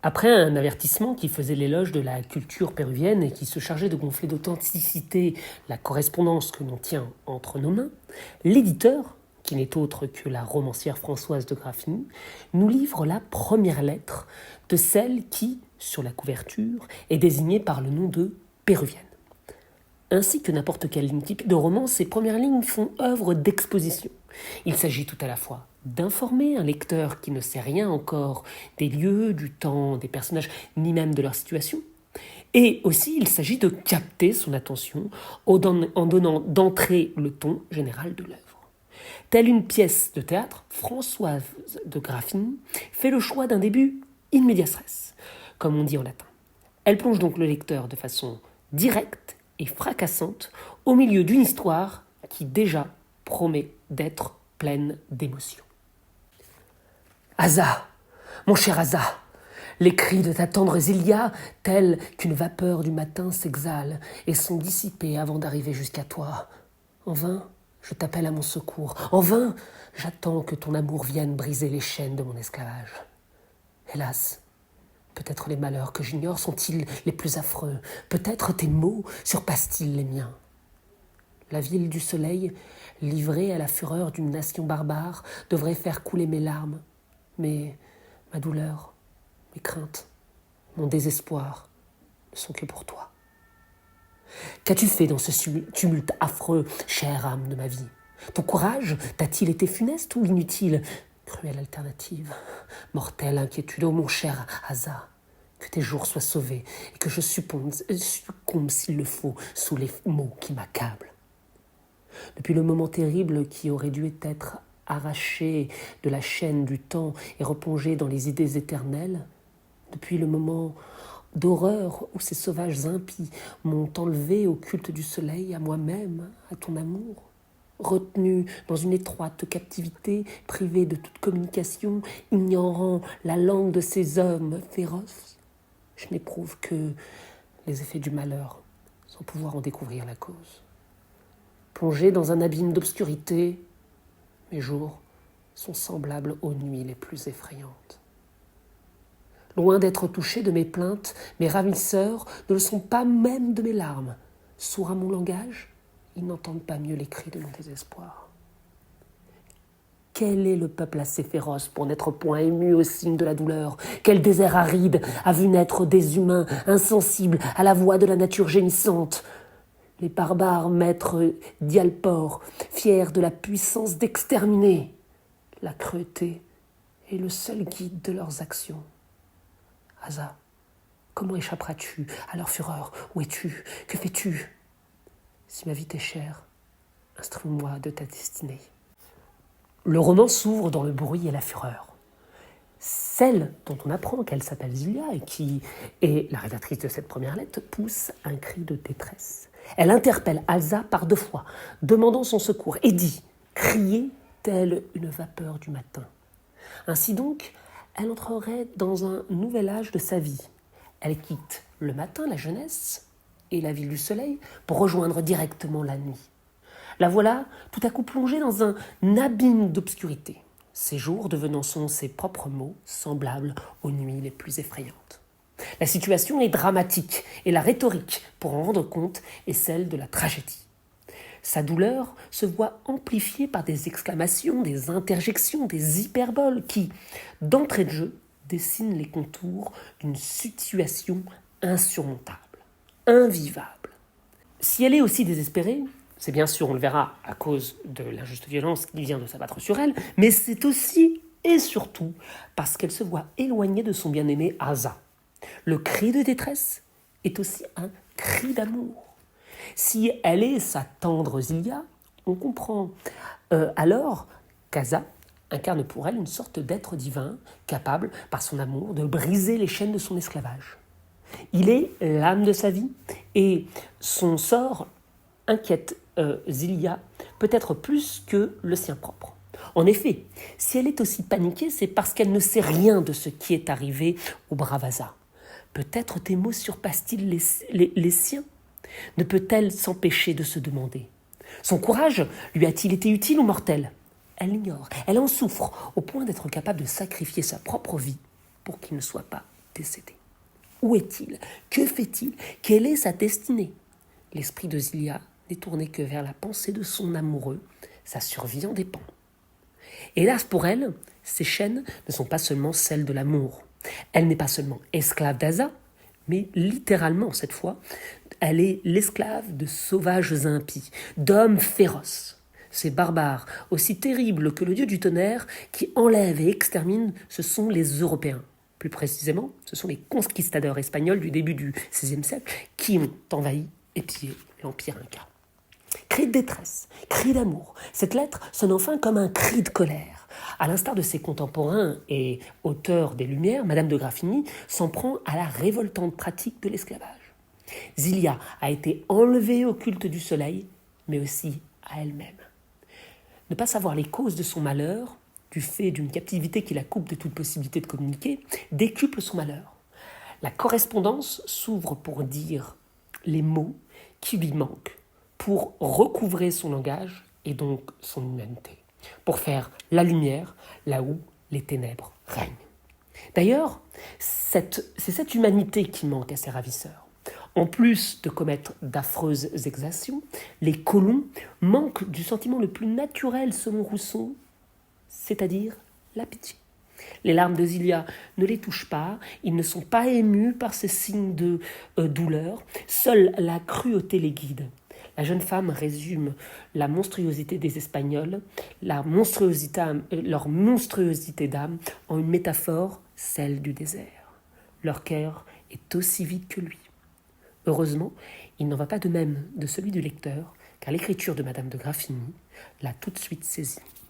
Après un avertissement qui faisait l'éloge de la culture péruvienne et qui se chargeait de gonfler d'authenticité la correspondance que l'on tient entre nos mains, l'éditeur, qui n'est autre que la romancière Françoise de Graffigny, nous livre la première lettre de celle qui, sur la couverture, est désignée par le nom de péruvienne. Ainsi que n'importe quelle ligne typique de roman, ces premières lignes font œuvre d'exposition. Il s'agit tout à la fois d'informer un lecteur qui ne sait rien encore des lieux, du temps, des personnages, ni même de leur situation. Et aussi, il s'agit de capter son attention en donnant d'entrée le ton général de l'œuvre. Telle une pièce de théâtre, Françoise de Graffigny fait le choix d'un début in medias res, comme on dit en latin. Elle plonge donc le lecteur de façon directe et fracassante au milieu d'une histoire qui déjà promet d'être pleine d'émotions. Asa, mon cher Asa, les cris de ta tendre Zélia, tels qu'une vapeur du matin s'exhalent et sont dissipés avant d'arriver jusqu'à toi. En vain, je t'appelle à mon secours. En vain, j'attends que ton amour vienne briser les chaînes de mon esclavage. Hélas, peut-être les malheurs que j'ignore sont-ils les plus affreux. Peut-être tes maux surpassent-ils les miens. La ville du soleil, livrée à la fureur d'une nation barbare, devrait faire couler mes larmes. Mais ma douleur, mes craintes, mon désespoir ne sont que pour toi. Qu'as-tu fait dans ce tumulte affreux, chère âme de ma vie? Ton courage t'a-t-il été funeste ou inutile? Cruelle alternative, mortelle inquiétude, ô mon cher Asa, que tes jours soient sauvés et que je succombe s'il le faut sous les maux qui m'accablent. Depuis le moment terrible qui aurait dû être arraché de la chaîne du temps et replongé dans les idées éternelles, depuis le moment d'horreur où ces sauvages impies m'ont enlevé au culte du soleil, à moi-même, à ton amour, retenu dans une étroite captivité, privé de toute communication, ignorant la langue de ces hommes féroces, je n'éprouve que les effets du malheur, sans pouvoir en découvrir la cause. Plongé dans un abîme d'obscurité, mes jours sont semblables aux nuits les plus effrayantes. Loin d'être touchés de mes plaintes, mes ravisseurs ne le sont pas même de mes larmes. Sourds à mon langage, ils n'entendent pas mieux les cris de mon désespoir. Quel est le peuple assez féroce pour n'être point ému au signe de la douleur? Quel désert aride a vu naître des humains insensibles à la voix de la nature gémissante? Les barbares maîtres d'Ialpor, fiers de la puissance d'exterminer. La cruauté est le seul guide de leurs actions. Asa, comment échapperas-tu à leur fureur? Où es-tu? Que fais-tu? Si ma vie t'est chère, instruis-moi de ta destinée. Le roman s'ouvre dans le bruit et la fureur. Celle dont on apprend qu'elle s'appelle Zélia et qui est la rédactrice de cette première lettre pousse un cri de détresse. Elle interpelle Asa par 2 fois, demandant son secours, et dit « Criez telle une vapeur du matin ». Ainsi donc, elle entrerait dans un nouvel âge de sa vie. Elle quitte le matin, la jeunesse, et la ville du soleil pour rejoindre directement la nuit. La voilà tout à coup plongée dans un abîme d'obscurité, ses jours devenant selon ses propres mots semblables aux nuits les plus effrayantes. La situation est dramatique et la rhétorique, pour en rendre compte, est celle de la tragédie. Sa douleur se voit amplifiée par des exclamations, des interjections, des hyperboles qui, d'entrée de jeu, dessinent les contours d'une situation insurmontable, invivable. Si elle est aussi désespérée, c'est bien sûr, on le verra, à cause de l'injuste violence qui vient de s'abattre sur elle, mais c'est aussi et surtout parce qu'elle se voit éloignée de son bien-aimé Asa. Le cri de détresse est aussi un cri d'amour. Si elle est sa tendre Zélia, on comprend alors qu'Asa incarne pour elle une sorte d'être divin, capable, par son amour, de briser les chaînes de son esclavage. Il est l'âme de sa vie et son sort inquiète Zélia peut-être plus que le sien propre. En effet, si elle est aussi paniquée, c'est parce qu'elle ne sait rien de ce qui est arrivé au brave Asa. Peut-être tes mots surpassent-ils les siens? Ne peut-elle s'empêcher de se demander? Son courage lui a-t-il été utile ou mortel? Elle l'ignore, elle en souffre, au point d'être capable de sacrifier sa propre vie pour qu'il ne soit pas décédé. Où est-il? Que fait-il? Quelle est sa destinée? L'esprit de Zilia n'est tourné que vers la pensée de son amoureux, sa survie en dépend. Hélas pour elle, ces chaînes ne sont pas seulement celles de l'amour. Elle n'est pas seulement esclave d'Asa, mais littéralement cette fois, elle est l'esclave de sauvages impies, d'hommes féroces. Ces barbares, aussi terribles que le dieu du tonnerre, qui enlèvent et exterminent, ce sont les Européens. Plus précisément, ce sont les conquistadors espagnols du début du XVIe siècle qui ont envahi et pillé l'Empire Inca. Cri de détresse, cri d'amour. Cette lettre sonne enfin comme un cri de colère. À l'instar de ses contemporains et auteurs des Lumières, Madame de Graffigny s'en prend à la révoltante pratique de l'esclavage. Zilia a été enlevée au culte du soleil, mais aussi à elle-même. Ne pas savoir les causes de son malheur, du fait d'une captivité qui la coupe de toute possibilité de communiquer, décuple son malheur. La correspondance s'ouvre pour dire les mots qui lui manquent, pour recouvrer son langage et donc son humanité, pour faire la lumière là où les ténèbres règnent. D'ailleurs, c'est cette humanité qui manque à ses ravisseurs. En plus de commettre d'affreuses exactions, les colons manquent du sentiment le plus naturel selon Rousseau, c'est-à-dire la pitié. Les larmes de Zilia ne les touchent pas, ils ne sont pas émus par ces signes de douleur, seule la cruauté les guide. La jeune femme résume la monstruosité des Espagnols, leur monstruosité d'âme, en une métaphore, celle du désert. Leur cœur est aussi vide que lui. Heureusement, il n'en va pas de même de celui du lecteur, car l'écriture de Madame de Graffigny l'a tout de suite saisi.